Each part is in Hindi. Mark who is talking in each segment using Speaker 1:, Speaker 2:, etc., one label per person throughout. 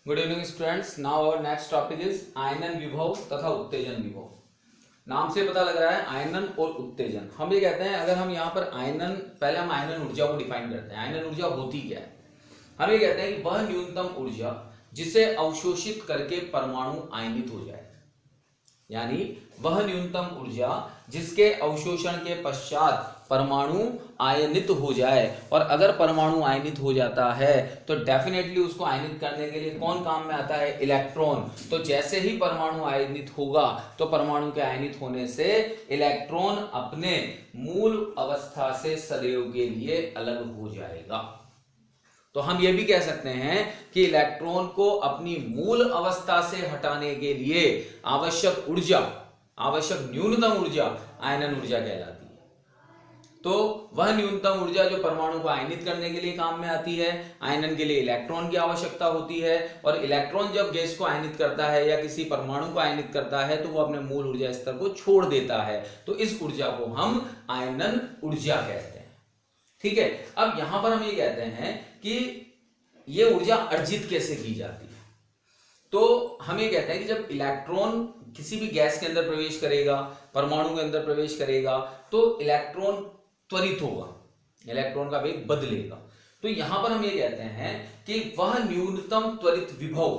Speaker 1: Good evening students. Now our next topic is आयनन विभव तथा उत्तेजन विभव। नाम से पता लग रहा है आयनन और उत्तेजन। हम ये कहते हैं, अगर हम यहाँ पर आयनन, पहले हम आयनन ऊर्जा को डिफाइन करते हैं। आयनन ऊर्जा होती क्या है? हम ये कहते हैं कि वह न्यूनतम ऊर्जा जिसे अवशोषित करके परमाणु आयनित हो जाए, यानी वह न्यूनतम ऊर्जा जिसके अवशोषण के पश्चात परमाणु आयनित हो जाए। और अगर परमाणु आयनित हो जाता है तो डेफिनेटली उसको आयनित करने के लिए कौन काम में आता है? इलेक्ट्रॉन। तो जैसे ही परमाणु आयनित होगा तो परमाणु के आयनित होने से इलेक्ट्रॉन अपने मूल अवस्था से सदैव के लिए अलग हो जाएगा। तो हम ये भी कह सकते हैं कि इलेक्ट्रॉन को अपनी मूल अवस्था से हटाने के लिए आवश्यक ऊर्जा, आवश्यक न्यूनतम ऊर्जा आयनन ऊर्जा कहलाती है। तो वह न्यूनतम ऊर्जा जो परमाणु को आयनित करने के लिए काम में आती है। आयनन के लिए इलेक्ट्रॉन की आवश्यकता होती है, और इलेक्ट्रॉन जब गैस को आयनित करता है या किसी परमाणु को आयनित करता है तो वो अपने मूल ऊर्जा स्तर को छोड़ देता है। तो इस ऊर्जा को हम आयनन ऊर्जा कहते हैं। ठीक है, अब यहां पर हम ये कहते हैं कि ये ऊर्जा अर्जित कैसे की जाती है। तो हम ये कहते हैं कि जब इलेक्ट्रॉन किसी भी गैस के अंदर प्रवेश करेगा, परमाणु के अंदर प्रवेश करेगा, तो इलेक्ट्रॉन त्वरित होगा, इलेक्ट्रॉन का वेग बदलेगा। तो यहां पर हम ये कहते हैं कि वह न्यूनतम त्वरित विभव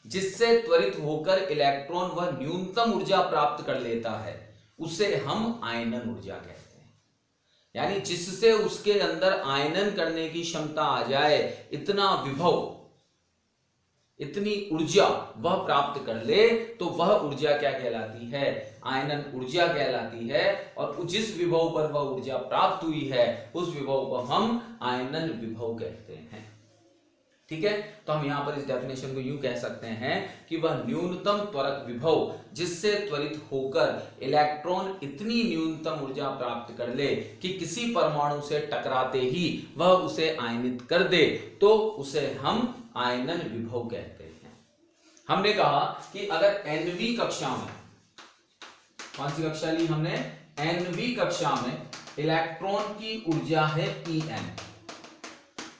Speaker 1: जिससे त्वरित होकर इलेक्ट्रॉन वह न्यूनतम ऊर्जा प्राप्त कर लेता है, उसे हम आयनन ऊर्जा कहते हैं। यानी जिससे उसके अंदर आयनन करने की क्षमता आ जाए, इतना विभव, इतनी ऊर्जा वह प्राप्त कर ले, तो वह ऊर्जा क्या कहलाती है? आयनन ऊर्जा कहलाती है। और जिस विभव पर वह ऊर्जा प्राप्त हुई है उस विभव को हम आयनन विभव कहते हैं। ठीक है, तो हम यहां पर इस डेफिनेशन को यूं कह सकते हैं कि वह न्यूनतम त्वरक विभव जिससे त्वरित होकर इलेक्ट्रॉन इतनी न्यूनतम ऊर्जा प्राप्त कर ले कि किसी परमाणु से टकराते ही वह उसे आयनित कर दे, तो उसे हम आयनन विभव कहते हैं। हमने कहा कि अगर nवीं कक्षा में, कौन सी कक्षा ली हमने? nवीं कक्षा में इलेक्ट्रॉन की ऊर्जा है En।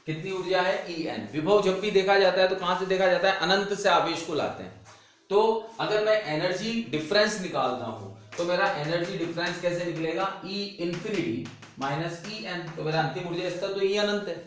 Speaker 1: कितनी ऊर्जा है? En। विभव जब भी देखा जाता है तो कहां से देखा जाता है? अनंत से आवेश को लाते हैं। तो अगर मैं एनर्जी डिफरेंस निकालता हूं तो मेरा एनर्जी डिफरेंस कैसे निकलेगा? E infinity minus En। तो मेरा अंतिम ऊर्जा स्तर तो E अनंत है।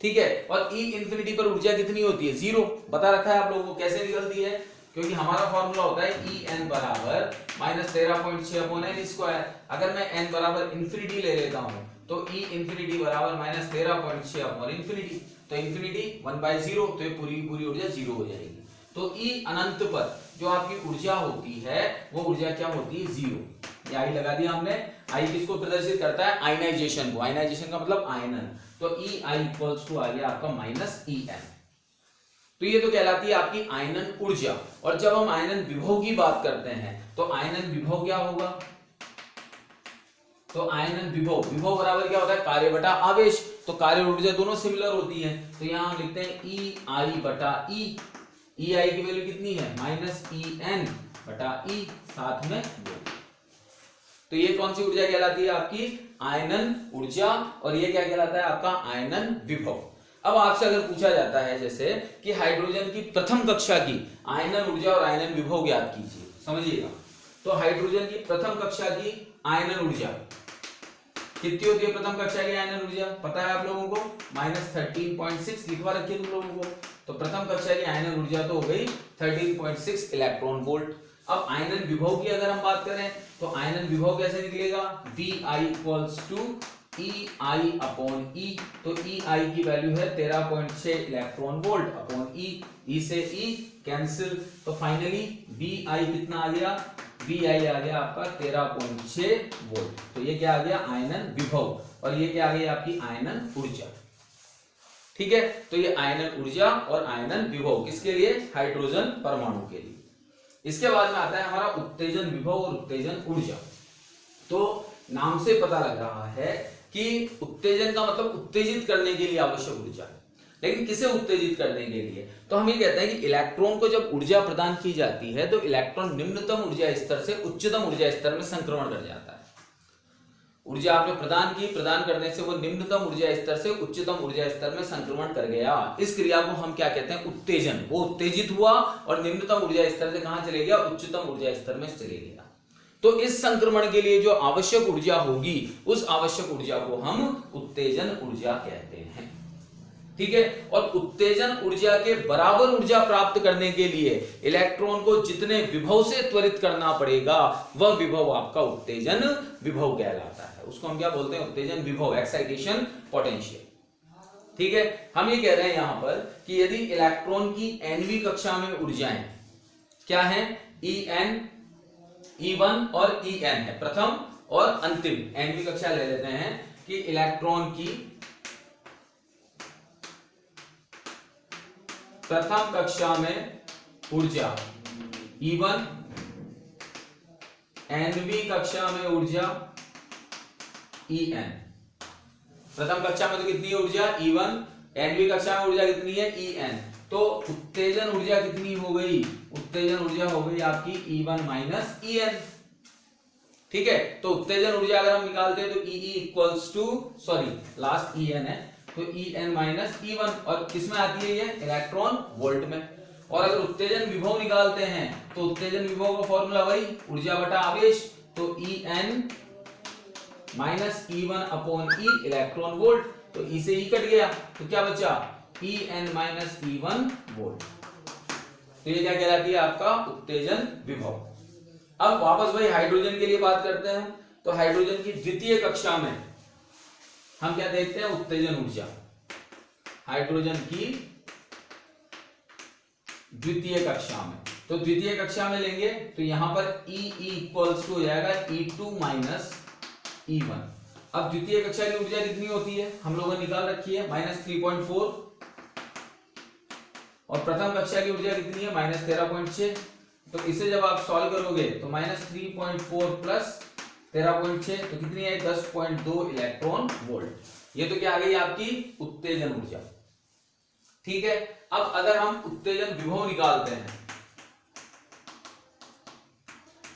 Speaker 1: ठीक है, और E इंफिनिटी पर ऊर्जा कितनी होती है? 0। बता रखा है आप लोगों को कैसे निकलती है, क्योंकि हमारा फॉर्मूला होता है En बराबर माइनस 13.6/n²। अगर मैं n बराबर इंफिनिटी ले लेता हूं तो E इंफिनिटी बराबर माइनस 13.6/इंफिनिटी। तो इंफिनिटी 1/0, तो ये पूरी पूरी ऊर्जा 0 हो जाएगी। तो E अनंत पर जो आपकी ऊर्जा होती है वो ऊर्जा क्या होती है? 0। ये आई लगा दिया हमने। आई किसको प्रदर्शित करता है? आयनाइजेशन को। आयनाइजेशन का मतलब आयनन। तो EI इक्वल्स टू आ गया आपका माइनस En। तो ये तो कहलाती है आपकी आयनन ऊर्जा। और जब हम आयनन विभव की बात करते हैं तो आयनन विभव क्या होगा? तो आयनन विभव, विभव बराबर क्या होता है? कार्य बटा आवेश। तो कार्य ऊर्जा दोनों सिमिलर होती है। तो यहां हम लिखते हैं EI बटा E। EI की वैल्यू कितनी है? माइनस En बटा E, साथ में 2। तो ये कौन सी ऊर्जा कहलाती है? आपकी आयनन ऊर्जा। और ये क्या कहलाता है? आपका आयनन विभव। अब आपसे अगर पूछा जाता है जैसे कि हाइड्रोजन की प्रथम कक्षा की आयनन ऊर्जा और आयनन विभव ज्ञात कीजिए, समझिएगा। तो हाइड्रोजन की प्रथम कक्षा की आयनन ऊर्जा कितनी होती है? प्रथम कक्षा की आयनन ऊर्जा पता है आप लोगों को? माइनस 13.6 लिखवा रखिए तुम लोगों को। तो प्रथम कक्षा की आयनन ऊर्जा तो हो गई 13.6 इलेक्ट्रॉन वोल्ट। अब आयनन विभव की अगर हम बात करें तो आयनन विभव कैसे निकलेगा? VI equals to EI upon E। तो EI की वैल्यू है 13.6 electron volt upon E। E से E कैंसिल, तो फाइनली VI कितना आ गया? VI आ गया आपका 13.6 वोल्ट। तो ये क्या आ गया? आयनन विभव। और ये क्या आ गई? आपकी आयनन ऊर्जा। ठीक है, तो ये आयनन ऊर्जा और आयनन विभव किसके लिए? हाइड्रोजन परमाणु के लिए। इसके बाद में आता है हमारा उत्तेजन विभव और उत्तेजन ऊर्जा। तो नाम से पता लग रहा है कि उत्तेजन का मतलब उत्तेजित करने के लिए आवश्यक ऊर्जा है। लेकिन किसे उत्तेजित करने के लिए? तो हम ये कहते हैं कि इलेक्ट्रॉन को जब ऊर्जा प्रदान की जाती है तो इलेक्ट्रॉन निम्नतम ऊर्जा स्तर से उच्चतम ऊर्जा स्तर में संक्रमण कर जाता है। ऊर्जा आपने प्रदान की, प्रदान करने से वो निम्नतम ऊर्जा स्तर से उच्चतम ऊर्जा स्तर में संक्रमण कर गया, इस क्रिया को हम क्या कहते हैं, उत्तेजन। वो उत्तेजित हुआ और निम्नतम ऊर्जा स्तर से कहां चले गया, उच्चतम ऊर्जा स्तर में चले गया। तो इस संक्रमण के लिए जो आवश्यक ऊर्जा होगी, उस आवश्यक ऊर्जा को हम उत्तेजन ऊर्जा कहते हैं। ठीक है। और उत्तेजन ऊर्जा के बराबर ऊर्जा प्राप्त करने के लिए इलेक्ट्रॉन को जितने विभव से त्वरित करना पड़ेगा, वह विभव आपका उत्तेजन विभव कहलाता है। उसको हम क्या बोलते हैं, उत्तेजन विभव, एक्साइटेशन पोटेंशियल। ठीक है। हम ये कह रहे हैं यहां पर कि यदि इलेक्ट्रॉन की nवीं कक्षा में ऊर्जाएं क्या है, En, E1 और En है, प्रथम और अंतिम। nवीं कक्षा ले लेते हैं कि इलेक्ट्रॉन की प्रथम कक्षा में ऊर्जा E1, nवीं कक्षा में ऊर्जा En। प्रथम कक्षा में तो कितनी है ऊर्जा, E1, nवीं कक्षा में ऊर्जा कितनी है, En। तो उत्तेजन ऊर्जा कितनी हो गई, उत्तेजन ऊर्जा हो गई आपकी E1 माइनस En। ठीक है। तो उत्तेजन ऊर्जा अगर हम निकालते हैं तो EE equals to, sorry last En है, तो En माइनस E1, और किसमें आती है ये, इलेक्ट्रॉन वोल्ट में। और अगर उत्तेजन विभव निकालते हैं तो उत्तेजन विभव का फॉर्मूला वही, ऊर्जा बटा आवेश, तो En minus E1 upon E electron volt. तो E से E कट गया, तो क्या बचा, En माइनस E1 वोल्ट। तो ये क्या कहलाती है, आपका उत्तेजन विभव। अब वापस वही हाइड्रोजन के लिए बात करते हैं। तो हाइड्रोजन की द्वितीय कक्षा में हम क्या देखते हैं, उत्तेजन ऊर्जा। हाइड्रोजन की द्वितीय कक्षा में, तो द्वितीय कक्षा में लेंगे तो यहां पर E इक्वल्स टू हो जाएगा E2 माइनस E1। अब द्वितीय कक्षा की ऊर्जा कितनी होती है, हम लोगों ने निकाल रखी है, माइनस 3.4, और प्रथम कक्षा की ऊर्जा कितनी है, माइनस 13.6। तो इसे जब आप सॉल्व करोगे तो माइनस 3.4 प्लस 13.6 तो कितनी है, 10.2 इलेक्ट्रॉन वोल्ट। ये तो क्या आ गई आपकी उत्तेजन ऊर्जा। ठीक है। अब अगर हम उत्तेजन विभव निकालते हैं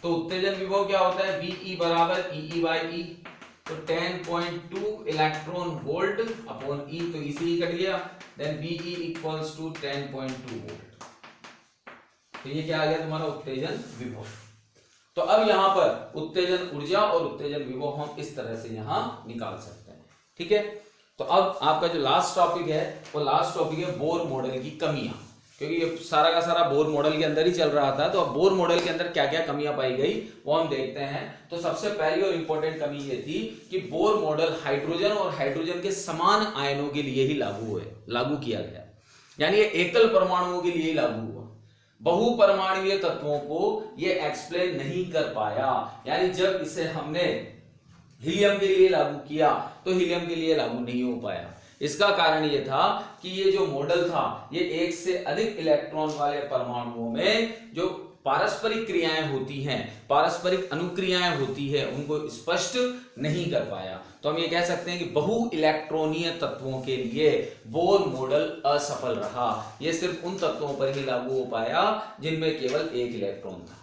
Speaker 1: तो उत्तेजन विभव क्या होता है, VE बराबर EE बाई E, तो 10.2 इलेक्ट्रॉन वोल्ट अपॉन E, तो E से E कट गया, then VE equals to 10.2 volt. तो ये क्या आ गया तुम्हारा उत्तेजन विभव। तो अब यहां पर उत्तेजन ऊर्जा और उत्तेजन विभव हम इस तरह से यहां निकाल सकते हैं। ठीक है। तो अब आपका जो लास्ट टॉपिक है वो लास्ट टॉपिक है बोर मॉडल की कमियां, क्योंकि ये सारा का सारा बोर मॉडल के अंदर ही चल रहा था। तो अब बोर मॉडल के अंदर क्या क्या कमियां पाई गई वो हम देखते हैं। तो सबसे पहली और इंपॉर्टेंट कमी ये थी कि बोर मॉडल हाइड्रोजन और हाइड्रोजन के समान आयनों के लिए ही लागू किया गया, यानी ये एकल परमाणुओं के लिए ही लागू हुआ। बहुपरमाणुवीय तत्वों को ये एक्सप्लेन नहीं कर पाया, यानी जब इसे हमने हीलियम के लिए लागू किया तो हीलियम के लिए लागू नहीं हो पाया। इसका कारण ये था कि ये जो मॉडल था ये एक से अधिक इलेक्ट्रॉन वाले परमाणुओं में जो पारस्परिक क्रियाएं होती हैं, पारस्परिक अनुक्रियाएं होती है, उनको स्पष्ट नहीं कर पाया। तो हम ये कह सकते हैं कि बहु इलेक्ट्रॉनीय तत्वों के लिए बोर मॉडल असफल रहा। ये सिर्फ उन तत्वों पर ही लागू हो पाया जिनमें केवल एक इलेक्ट्रॉन था।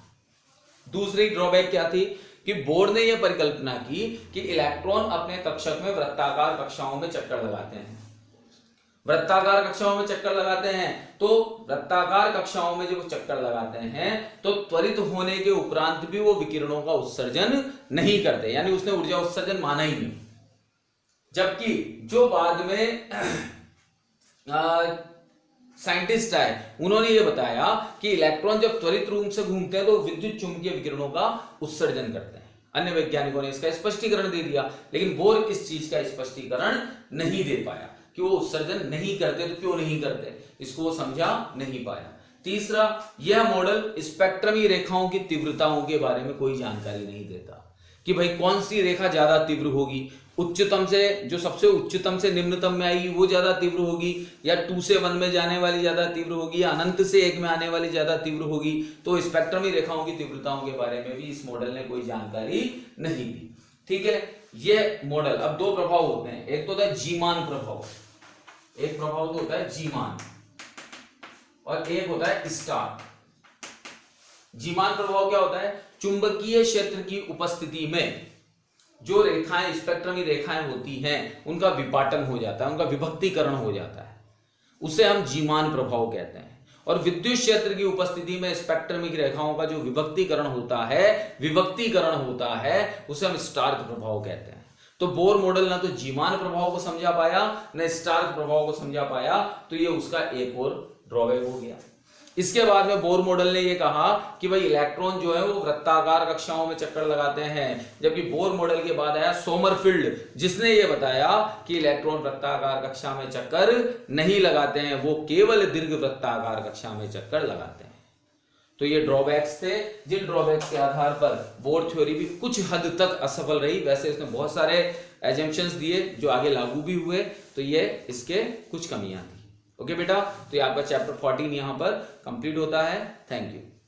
Speaker 1: दूसरी ड्रॉबैक क्या थी कि बोर ने यह परिकल्पना की कि इलेक्ट्रॉन अपने कक्षक में वृत्ताकार कक्षाओं में चक्कर लगाते हैं। वृत्ताकार कक्षाओं में चक्कर लगाते हैं, तो वृत्ताकार कक्षाओं में जब चक्कर लगाते हैं तो त्वरित होने के उपरांत भी वो विकिरणों का उत्सर्जन नहीं करते, यानी उसने ऊर्जा उत्सर्जन माना ही नहीं। जबकि जो बाद में साइंटिस्ट आए उन्होंने ये बताया कि इलेक्ट्रॉन जब त्वरित रूप से घूमते हैं तो विद्युत चुंबकीय विकिरणों का उत्सर्जन करते हैं। अन्य वैज्ञानिकों ने इसका स्पष्टीकरण दे दिया, लेकिन बोर इस चीज का स्पष्टीकरण नहीं दे पाया कि वो उत्सर्जन नहीं करते, तो क्यों नहीं करते, इसको वो समझा नहीं पाया। तीसरा, यह मॉडल स्पेक्ट्रमी रेखाओं की तीव्रताओं के बारे में कोई जानकारी नहीं देता कि भाई कौन सी रेखा ज्यादा तीव्र होगी, उच्चतम से जो सबसे उच्चतम से निम्नतम में आएगी वो ज्यादा तीव्र होगी, या 2 से 1 में जाने वाली ज्यादा तीव्र होगी, या अनंत से 1 में आने वाली ज्यादा तीव्र होगी। तो स्पेक्ट्रमी रेखाओं की तीव्रताओं के बारे में भी इस मॉडल ने कोई जानकारी नहीं दी। ठीक है। ये मॉडल, अब 2 प्रभाव होते हैं, एक तो होता है जीमान प्रभाव, एक प्रभाव तो होता है जीमान और एक होता है स्टार। जीमान प्रभाव क्या होता है, चुंबकीय क्षेत्र की उपस्थिति में जो रेखाएं स्पेक्ट्रमी रेखाएं होती हैं उनका विपाटन हो जाता है, उनका विभक्तीकरण हो जाता है, उसे हम जीमान प्रभाव कहते हैं। और विद्युत क्षेत्र की उपस्थिति में स्पेक्ट्रमिक रेखाओं का जो विभक्तीकरण होता है उसे हम स्टार्क प्रभाव कहते हैं। तो बोर मॉडल ना तो जीमान प्रभाव को समझा पाया न स्टार्क प्रभाव को समझा पाया, तो ये उसका एक और ड्रॉबैक हो गया। इसके बाद में बोर मॉडल ने ये कहा कि भाई इलेक्ट्रॉन जो है वो वृत्ताकार कक्षाओं में चक्कर लगाते हैं, जबकि बोर मॉडल के बाद आया सोमरफील्ड, जिसने ये बताया कि इलेक्ट्रॉन वृत्ताकार कक्षा में चक्कर नहीं लगाते हैं, वो केवल दीर्घ वृत्ताकार कक्षा में चक्कर लगाते हैं। तो ये ड्रॉबैक्स थे, जिन ड्रॉबैक्स के आधार पर बोर थ्योरी भी कुछ हद तक असफल रही। वैसे इसने बहुत सारे एजम्पशंस दिए जो आगे लागू भी हुए, तो ये इसके कुछ कमियां थी। ओके बेटा, तो ये आपका चैप्टर 14 यहां पर कंप्लीट होता है। Thank you.